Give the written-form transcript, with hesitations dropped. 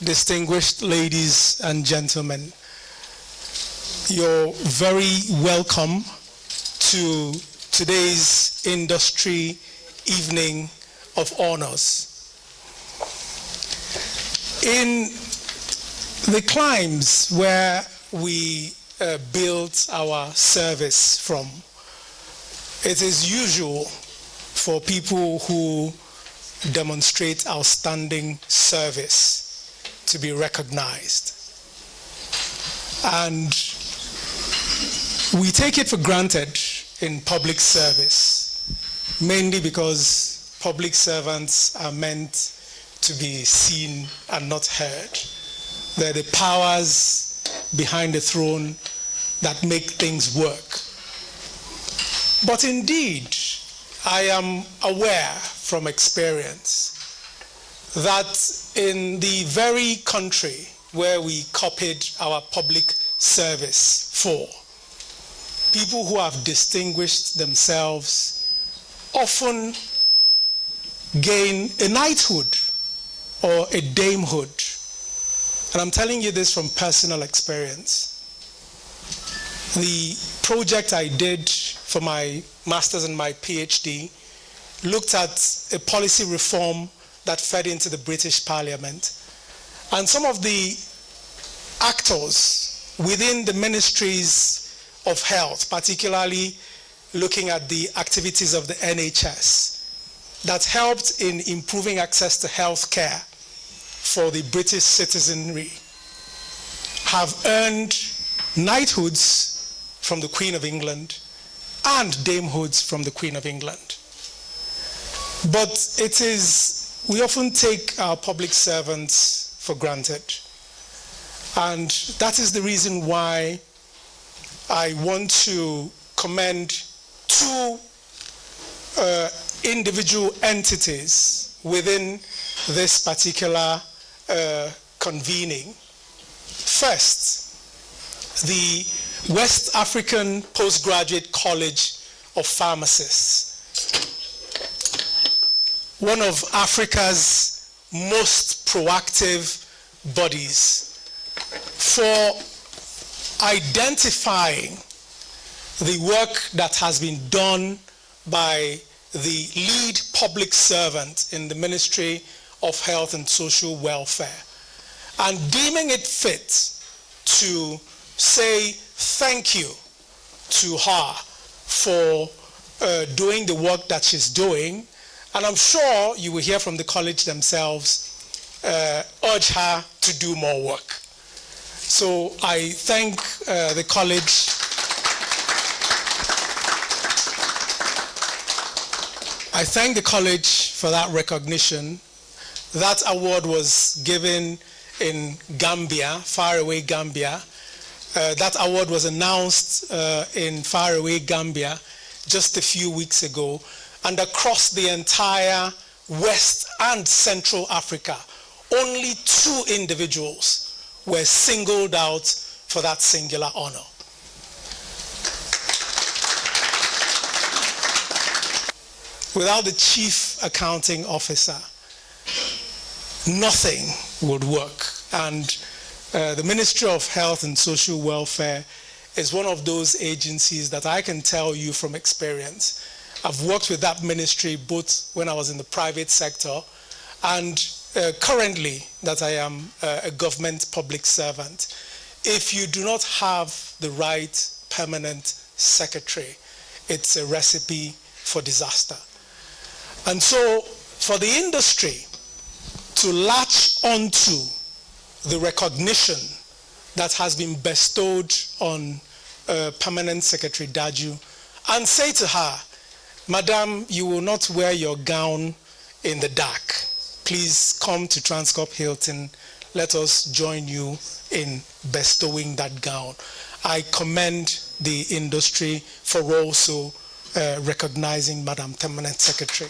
distinguished ladies and gentlemen, you're very welcome to today's Industry Evening of Honors. In the climes where we build our service from, it is usual for people who demonstrate outstanding service to be recognized. And we take it for granted in public service, mainly because public servants are meant to be seen and not heard. They're the powers behind the throne that make things work. But indeed, I am aware from experience that in the very country where we copied our public service for, people who have distinguished themselves often gain a knighthood or a damehood. And I'm telling you this from personal experience. The project I did for my master's and my PhD looked at a policy reform that fed into the British Parliament. And some of the actors within the ministries of health, particularly looking at the activities of the NHS, that helped in improving access to health care for the British citizenry, have earned knighthoods from the Queen of England and damehoods from the Queen of England. But we often take our public servants for granted. And that is the reason why I want to commend two individual entities within this particular convening. First, the West African Postgraduate College of Pharmacists, one of Africa's most proactive bodies for identifying the work that has been done by the lead public servant in the Ministry of Health and Social Welfare, and deeming it fit to say thank you to her for doing the work that she's doing. And I'm sure you will hear from the college themselves, urge her to do more work. So I thank the college. I thank the college for that recognition. That award was given in Gambia, faraway Gambia. That award was announced in faraway Gambia just a few weeks ago. And across the entire West and Central Africa, only 2 individuals were singled out for that singular honor. Without the chief accounting officer, nothing would work. And the Ministry of Health and Social Welfare is one of those agencies that I can tell you from experience. I've worked with that ministry both when I was in the private sector and currently that I am a government public servant. If you do not have the right permanent secretary, it's a recipe for disaster. And so for the industry to latch onto the recognition that has been bestowed on Permanent Secretary Daju and say to her, Madam, you will not wear your gown in the dark. Please come to Transcorp Hilton. Let us join you in bestowing that gown. I commend the industry for also recognizing Madam Permanent Secretary.